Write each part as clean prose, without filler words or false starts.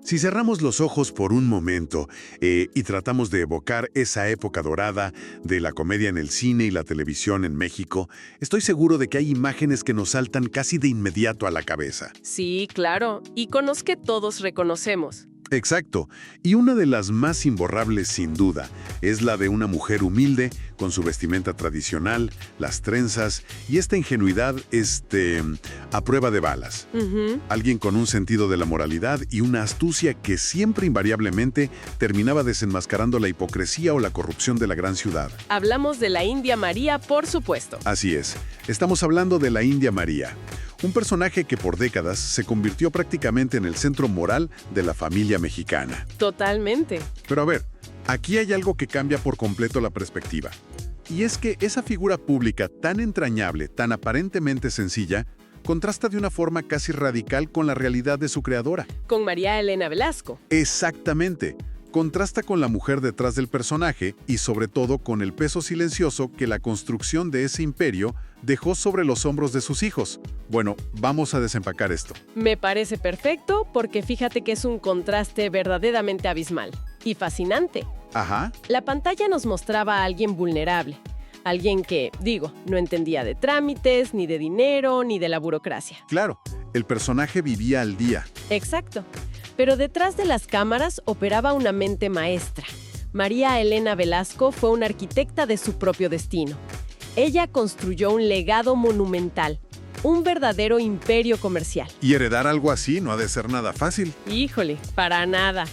Si cerramos los ojos por un momento y tratamos de evocar esa época dorada de la comedia en el cine y la televisión en México, estoy seguro de que hay imágenes que nos saltan casi de inmediato a la cabeza. Sí, claro, iconos que todos reconocemos. Exacto, y una de las más imborrables sin duda es la de una mujer humilde con su vestimenta tradicional, las trenzas y esta ingenuidad a prueba de balas. Alguien con un sentido de la moralidad y una astucia que siempre invariablemente terminaba desenmascarando la hipocresía o la corrupción de la gran ciudad. Hablamos de la India María, por supuesto. Así es, estamos hablando de la India María. Un personaje que por décadas se convirtió prácticamente en el centro moral de la familia mexicana. Totalmente. Pero a ver, aquí hay algo que cambia por completo la perspectiva. Y es que esa figura pública tan entrañable, tan aparentemente sencilla, contrasta de una forma casi radical con la realidad de su creadora. Con María Elena Velasco. Exactamente. Contrasta con la mujer detrás del personaje y sobre todo con el peso silencioso que la construcción de ese imperio dejó sobre los hombros de sus hijos. Bueno, vamos a desempacar esto. Me parece perfecto porque fíjate que es un contraste verdaderamente abismal y fascinante. Ajá. La pantalla nos mostraba a alguien vulnerable, alguien que, no entendía de trámites, ni de dinero, ni de la burocracia. Claro, el personaje vivía al día. Exacto. Pero detrás de las cámaras operaba una mente maestra. María Elena Velasco fue una arquitecta de su propio destino. Ella construyó un legado monumental, un verdadero imperio comercial. Y heredar algo así no ha de ser nada fácil. Híjole, para nada.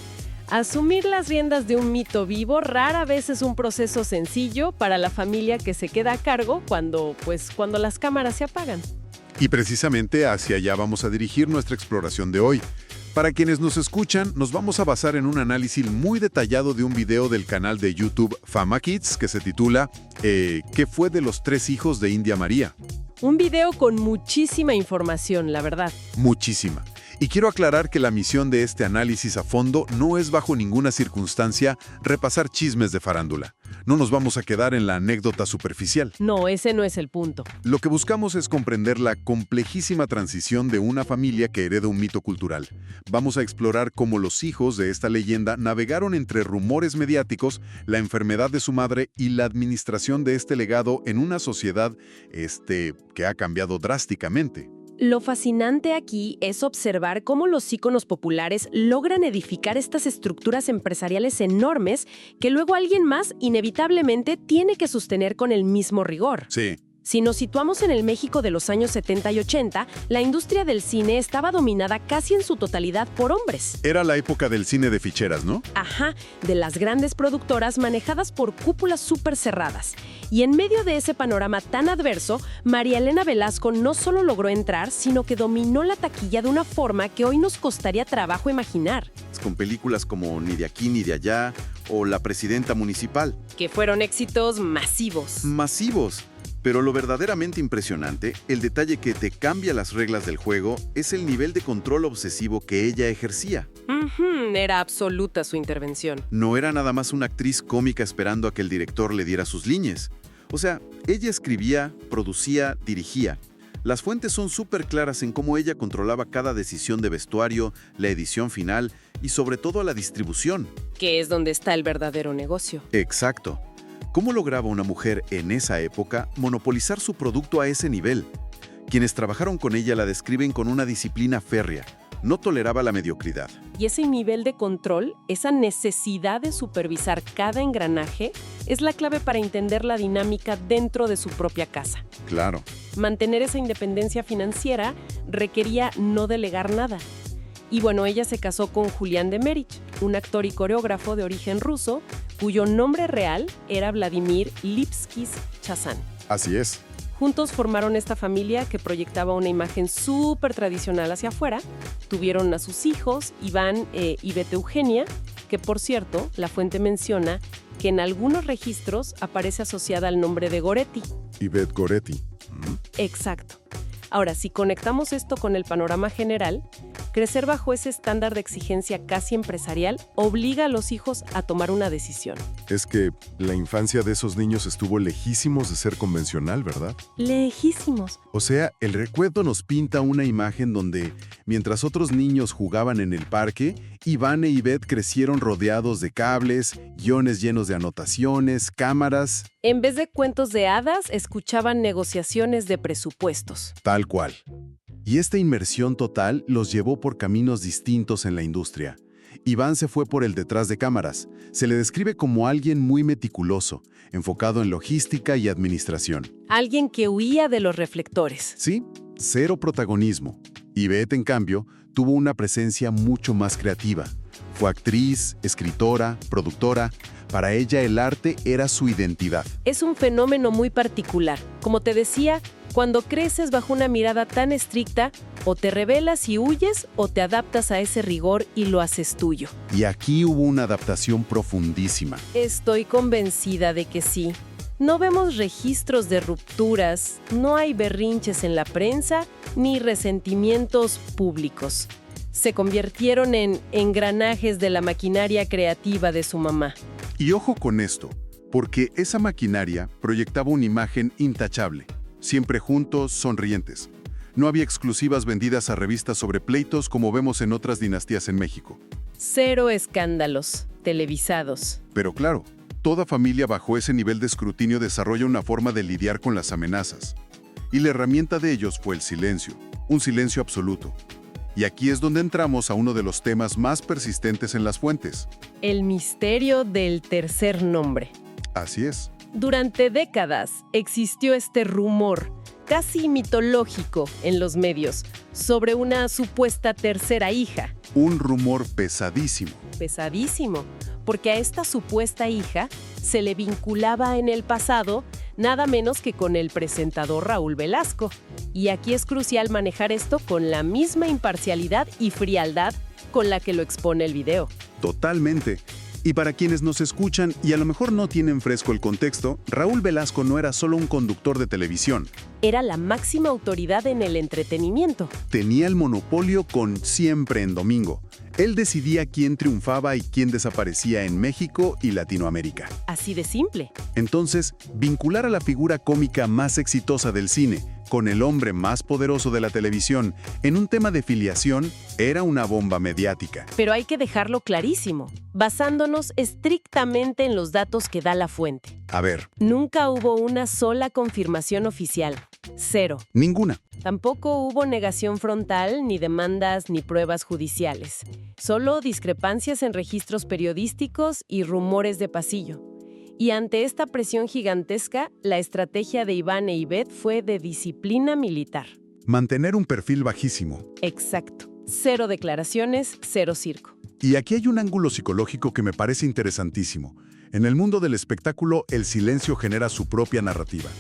Asumir las riendas de un mito vivo rara vez es un proceso sencillo para la familia que se queda a cargo cuando las cámaras se apagan. Y precisamente hacia allá vamos a dirigir nuestra exploración de hoy. Para quienes nos escuchan, nos vamos a basar en un análisis muy detallado de un video del canal de YouTube Fama Kids que se titula ¿Qué fue de los 3 hijos de India María? Un video con muchísima información, la verdad. Muchísima. Y quiero aclarar que la misión de este análisis a fondo no es bajo ninguna circunstancia repasar chismes de farándula. No nos vamos a quedar en la anécdota superficial. No, ese no es el punto. Lo que buscamos es comprender la complejísima transición de una familia que hereda un mito cultural. Vamos a explorar cómo los hijos de esta leyenda navegaron entre rumores mediáticos, la enfermedad de su madre y la administración de este legado en una sociedad que ha cambiado drásticamente. Lo fascinante aquí es observar cómo los íconos populares logran edificar estas estructuras empresariales enormes que luego alguien más inevitablemente tiene que sostener con el mismo rigor. Sí. Si nos situamos en el México de los años 70 y 80, la industria del cine estaba dominada casi en su totalidad por hombres. Era la época del cine de ficheras, ¿no? Ajá, de las grandes productoras manejadas por cúpulas súper cerradas. Y en medio de ese panorama tan adverso, María Elena Velasco no solo logró entrar, sino que dominó la taquilla de una forma que hoy nos costaría trabajo imaginar. Con películas como Ni de aquí ni de allá o La presidenta municipal. Que fueron éxitos masivos. Masivos. Pero lo verdaderamente impresionante, el detalle que te cambia las reglas del juego, es el nivel de control obsesivo que ella ejercía. Era absoluta su intervención. No era nada más una actriz cómica esperando a que el director le diera sus líneas. O sea, ella escribía, producía, dirigía. Las fuentes son súper claras en cómo ella controlaba cada decisión de vestuario, la edición final y sobre todo la distribución. Que es donde está el verdadero negocio. Exacto. ¿Cómo lograba una mujer en esa época monopolizar su producto a ese nivel? Quienes trabajaron con ella la describen con una disciplina férrea. No toleraba la mediocridad. Y ese nivel de control, esa necesidad de supervisar cada engranaje, es la clave para entender la dinámica dentro de su propia casa. Claro. Mantener esa independencia financiera requería no delegar nada. Y bueno, ella se casó con Julián Demerich, un actor y coreógrafo de origen ruso, cuyo nombre real era Vladimir Lipskis-Chazan. Así es. Juntos formaron esta familia que proyectaba una imagen súper tradicional hacia afuera. Tuvieron a sus hijos, Iván y Beta Eugenia, que por cierto, la fuente menciona que en algunos registros aparece asociada al nombre de Goretti. Ivette Goretti. Exacto. Ahora, si conectamos esto con el panorama general, Crecer bajo ese estándar de exigencia casi empresarial obliga a los hijos a tomar una decisión. Es que la infancia de esos niños estuvo lejísimos de ser convencional, ¿verdad? Lejísimos. O sea, el recuerdo nos pinta una imagen donde, mientras otros niños jugaban en el parque, Iván e Ivette crecieron rodeados de cables, guiones llenos de anotaciones, cámaras. En vez de cuentos de hadas, escuchaban negociaciones de presupuestos. Tal cual. Y esta inmersión total los llevó por caminos distintos en la industria. Iván se fue por el detrás de cámaras. Se le describe como alguien muy meticuloso, enfocado en logística y administración. Alguien que huía de los reflectores. Sí, cero protagonismo. Ivette, en cambio, tuvo una presencia mucho más creativa. Fue actriz, escritora, productora. Para ella el arte era su identidad. Es un fenómeno muy particular. Como te decía, cuando creces bajo una mirada tan estricta, o te rebelas y huyes, o te adaptas a ese rigor y lo haces tuyo. Y aquí hubo una adaptación profundísima. Estoy convencida de que sí. No vemos registros de rupturas, no hay berrinches en la prensa, ni resentimientos públicos. Se convirtieron en engranajes de la maquinaria creativa de su mamá. Y ojo con esto, porque esa maquinaria proyectaba una imagen intachable. Siempre juntos, sonrientes. No había exclusivas vendidas a revistas sobre pleitos como vemos en otras dinastías en México. Cero escándalos televisados. Pero claro, toda familia bajo ese nivel de escrutinio desarrolla una forma de lidiar con las amenazas. Y la herramienta de ellos fue el silencio, un silencio absoluto. Y aquí es donde entramos a uno de los temas más persistentes en las fuentes. El misterio del tercer nombre. Así es. Durante décadas existió este rumor, casi mitológico en los medios, sobre una supuesta tercera hija. Un rumor pesadísimo. Pesadísimo, porque a esta supuesta hija se le vinculaba en el pasado nada menos que con el presentador Raúl Velasco. Y aquí es crucial manejar esto con la misma imparcialidad y frialdad con la que lo expone el video. Totalmente. Y para quienes nos escuchan y a lo mejor no tienen fresco el contexto, Raúl Velasco no era solo un conductor de televisión. Era la máxima autoridad en el entretenimiento. Tenía el monopolio con Siempre en Domingo. Él decidía quién triunfaba y quién desaparecía en México y Latinoamérica. Así de simple. Entonces, vincular a la figura cómica más exitosa del cine con el hombre más poderoso de la televisión en un tema de filiación era una bomba mediática. Pero hay que dejarlo clarísimo, basándonos estrictamente en los datos que da la fuente. A ver. Nunca hubo una sola confirmación oficial. Cero. Ninguna. Tampoco hubo negación frontal, ni demandas, ni pruebas judiciales. Solo discrepancias en registros periodísticos y rumores de pasillo. Y ante esta presión gigantesca, la estrategia de Iván e Ivette fue de disciplina militar. Mantener un perfil bajísimo. Exacto. Cero declaraciones, cero circo. Y aquí hay un ángulo psicológico que me parece interesantísimo. En el mundo del espectáculo, el silencio genera su propia narrativa.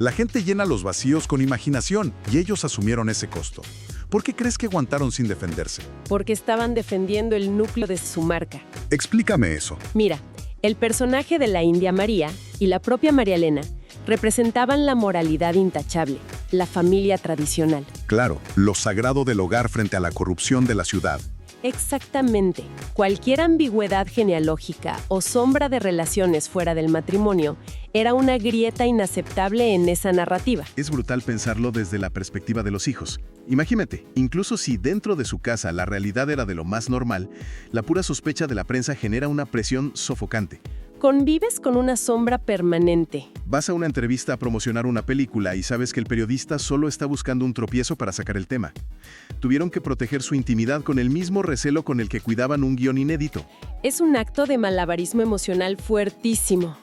La gente llena los vacíos con imaginación y ellos asumieron ese costo. ¿Por qué crees que aguantaron sin defenderse? Porque estaban defendiendo el núcleo de su marca. Explícame eso. Mira, el personaje de la India María y la propia María Elena representaban la moralidad intachable, la familia tradicional. Claro, lo sagrado del hogar frente a la corrupción de la ciudad. Exactamente. Cualquier ambigüedad genealógica o sombra de relaciones fuera del matrimonio era una grieta inaceptable en esa narrativa. Es brutal pensarlo desde la perspectiva de los hijos. Imagínate, incluso si dentro de su casa la realidad era de lo más normal, la pura sospecha de la prensa genera una presión sofocante. Convives con una sombra permanente. Vas a una entrevista a promocionar una película y sabes que el periodista solo está buscando un tropiezo para sacar el tema. Tuvieron que proteger su intimidad con el mismo recelo con el que cuidaban un guión inédito. Es un acto de malabarismo emocional fuertísimo.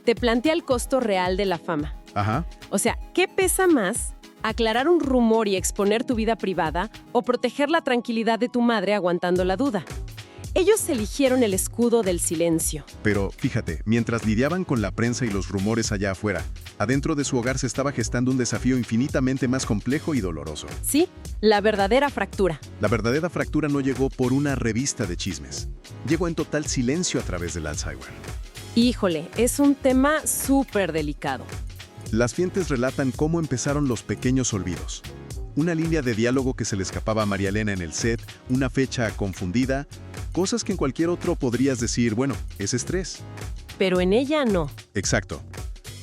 Te plantea el costo real de la fama. Ajá. O sea, ¿qué pesa más? ¿Aclarar un rumor y exponer tu vida privada o proteger la tranquilidad de tu madre aguantando la duda? Ellos eligieron el escudo del silencio. Pero fíjate, mientras lidiaban con la prensa y los rumores allá afuera, adentro de su hogar se estaba gestando un desafío infinitamente más complejo y doloroso. Sí, la verdadera fractura. La verdadera fractura no llegó por una revista de chismes. Llegó en total silencio a través del Alzheimer. Híjole, es un tema súper delicado. Las fuentes relatan cómo empezaron los pequeños olvidos. Una línea de diálogo que se le escapaba a María Elena en el set, una fecha confundida, cosas que en cualquier otro podrías decir, bueno, es estrés. Pero en ella no. Exacto.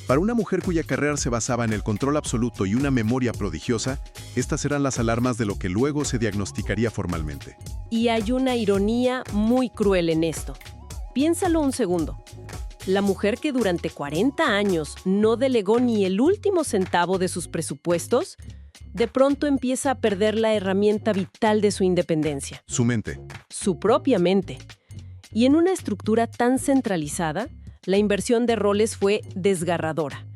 Para una mujer cuya carrera se basaba en el control absoluto y una memoria prodigiosa, estas eran las alarmas de lo que luego se diagnosticaría formalmente. Y hay una ironía muy cruel en esto. Piénsalo un segundo. La mujer que durante 40 años no delegó ni el último centavo de sus presupuestos, de pronto empieza a perder la herramienta vital de su independencia. Su mente. Su propia mente. Y en una estructura tan centralizada, la inversión de roles fue desgarradora.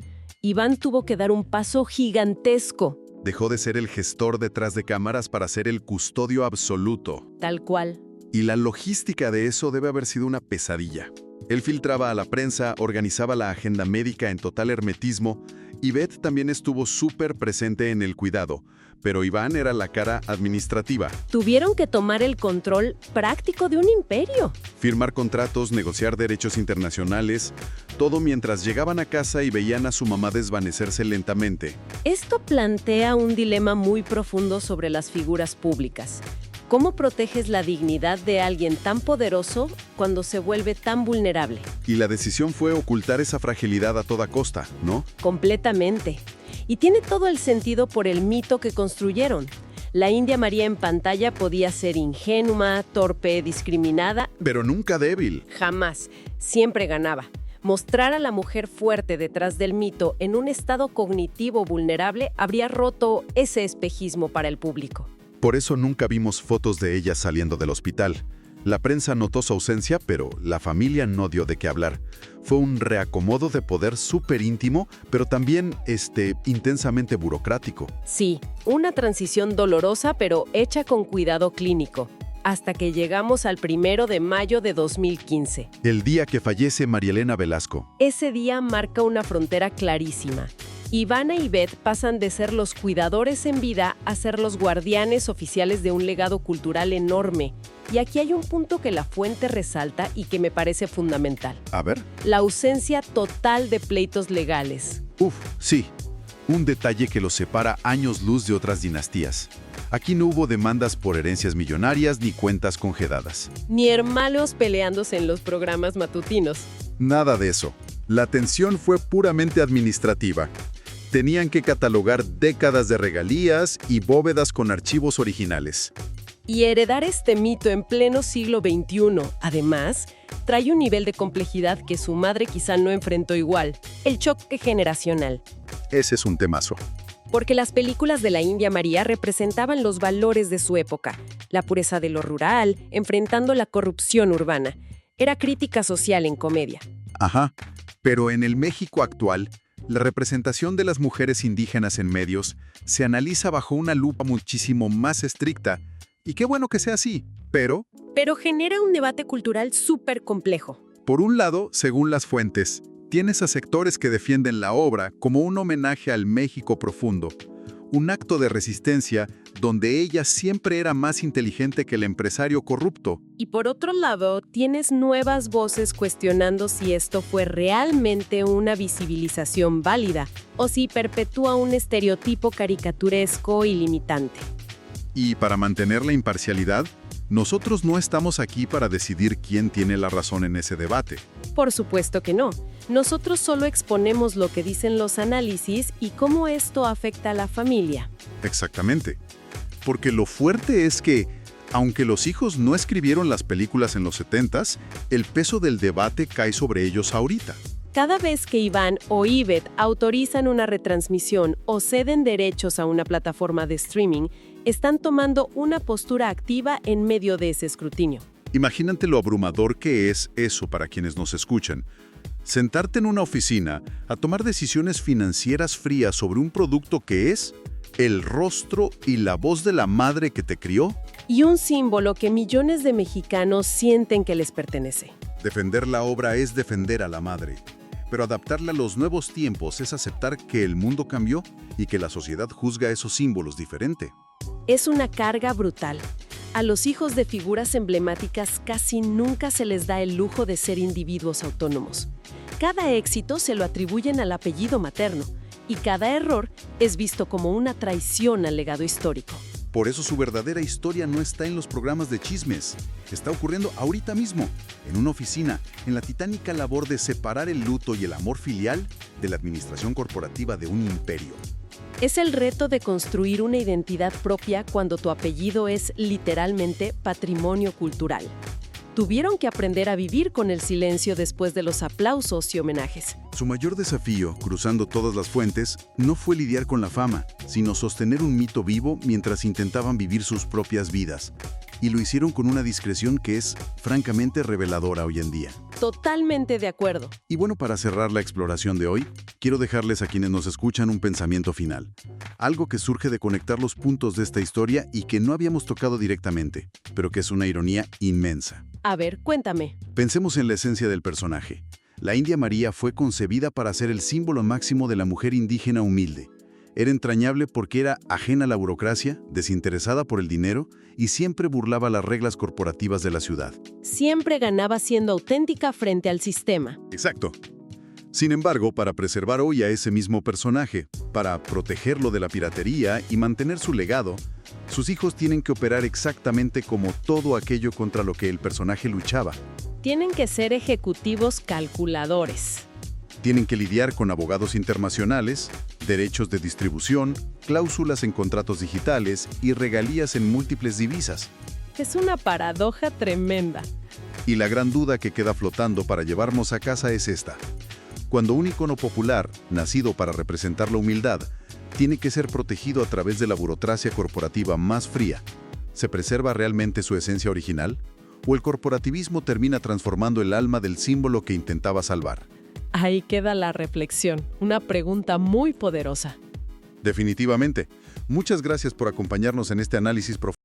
Iván tuvo que dar un paso gigantesco. Dejó de ser el gestor detrás de cámaras para ser el custodio absoluto. Tal cual. Y la logística de eso debe haber sido una pesadilla. Él filtraba a la prensa, organizaba la agenda médica en total hermetismo, y Beth también estuvo súper presente en el cuidado, pero Iván era la cara administrativa. Tuvieron que tomar el control práctico de un imperio. Firmar contratos, negociar derechos internacionales, todo mientras llegaban a casa y veían a su mamá desvanecerse lentamente. Esto plantea un dilema muy profundo sobre las figuras públicas. ¿Cómo proteges la dignidad de alguien tan poderoso cuando se vuelve tan vulnerable? Y la decisión fue ocultar esa fragilidad a toda costa, ¿no? Completamente. Y tiene todo el sentido por el mito que construyeron. La India María en pantalla podía ser ingenua, torpe, discriminada. Pero nunca débil. Jamás. Siempre ganaba. Mostrar a la mujer fuerte detrás del mito en un estado cognitivo vulnerable habría roto ese espejismo para el público. Por eso nunca vimos fotos de ella saliendo del hospital. La prensa notó su ausencia, pero la familia no dio de qué hablar. Fue un reacomodo de poder súper íntimo, pero también intensamente burocrático. Sí, una transición dolorosa, pero hecha con cuidado clínico. Hasta que llegamos al 1 de mayo de 2015. El día que fallece María Elena Velasco. Ese día marca una frontera clarísima. Ivana y Beth pasan de ser los cuidadores en vida a ser los guardianes oficiales de un legado cultural enorme. Y aquí hay un punto que la fuente resalta y que me parece fundamental. A ver. La ausencia total de pleitos legales. Sí. Un detalle que los separa años luz de otras dinastías. Aquí no hubo demandas por herencias millonarias ni cuentas congeladas. Ni hermanos peleándose en los programas matutinos. Nada de eso. La tensión fue puramente administrativa. Tenían que catalogar décadas de regalías y bóvedas con archivos originales. Y heredar este mito en pleno siglo XXI, además, trae un nivel de complejidad que su madre quizá no enfrentó igual, el choque generacional. Ese es un temazo. Porque las películas de la India María representaban los valores de su época, la pureza de lo rural, enfrentando la corrupción urbana. Era crítica social en comedia. Ajá, pero en el México actual, la representación de las mujeres indígenas en medios se analiza bajo una lupa muchísimo más estricta, y qué bueno que sea así, pero genera un debate cultural súper complejo. por un lado, según las fuentes, tienes a sectores que defienden la obra como un homenaje al México profundo, un acto de resistencia donde ella siempre era más inteligente que el empresario corrupto. Y por otro lado, tienes nuevas voces cuestionando si esto fue realmente una visibilización válida o si perpetúa un estereotipo caricaturesco y limitante. Y para mantener la imparcialidad, nosotros no estamos aquí para decidir quién tiene la razón en ese debate. Por supuesto que no. Nosotros solo exponemos lo que dicen los análisis y cómo esto afecta a la familia. Exactamente. Porque lo fuerte es que, aunque los hijos no escribieron las películas en los 70s, el peso del debate cae sobre ellos ahorita. Cada vez que Iván o Ivette autorizan una retransmisión o ceden derechos a una plataforma de streaming, están tomando una postura activa en medio de ese escrutinio. Imagínate lo abrumador que es eso para quienes nos escuchan. Sentarte en una oficina a tomar decisiones financieras frías sobre un producto que es el rostro y la voz de la madre que te crió. Y un símbolo que millones de mexicanos sienten que les pertenece. Defender la obra es defender a la madre. Pero adaptarla a los nuevos tiempos es aceptar que el mundo cambió y que la sociedad juzga esos símbolos diferente. Es una carga brutal. A los hijos de figuras emblemáticas casi nunca se les da el lujo de ser individuos autónomos. Cada éxito se lo atribuyen al apellido materno y cada error es visto como una traición al legado histórico. Por eso su verdadera historia no está en los programas de chismes. Está ocurriendo ahorita mismo, en una oficina, en la titánica labor de separar el luto y el amor filial de la administración corporativa de un imperio. Es el reto de construir una identidad propia cuando tu apellido es literalmente patrimonio cultural. Tuvieron que aprender a vivir con el silencio después de los aplausos y homenajes. Su mayor desafío, cruzando todas las fuentes, no fue lidiar con la fama, sino sostener un mito vivo mientras intentaban vivir sus propias vidas. Y lo hicieron con una discreción que es, francamente, reveladora hoy en día. Totalmente de acuerdo. Y bueno, para cerrar la exploración de hoy, quiero dejarles a quienes nos escuchan un pensamiento final. Algo que surge de conectar los puntos de esta historia y que no habíamos tocado directamente, pero que es una ironía inmensa. A ver, cuéntame. Pensemos en la esencia del personaje. La India María fue concebida para ser el símbolo máximo de la mujer indígena humilde. Era entrañable porque era ajena a la burocracia, desinteresada por el dinero y siempre burlaba las reglas corporativas de la ciudad. Siempre ganaba siendo auténtica frente al sistema. Exacto. Sin embargo, para preservar hoy a ese mismo personaje, para protegerlo de la piratería y mantener su legado, sus hijos tienen que operar exactamente como todo aquello contra lo que el personaje luchaba. Tienen que ser ejecutivos calculadores. Tienen que lidiar con abogados internacionales, derechos de distribución, cláusulas en contratos digitales y regalías en múltiples divisas. Es una paradoja tremenda. Y la gran duda que queda flotando para llevarnos a casa es esta. Cuando un icono popular, nacido para representar la humildad, tiene que ser protegido a través de la burocracia corporativa más fría, ¿se preserva realmente su esencia original? ¿O el corporativismo termina transformando el alma del símbolo que intentaba salvar? Ahí queda la reflexión, una pregunta muy poderosa. Definitivamente. Muchas gracias por acompañarnos en este análisis profundo.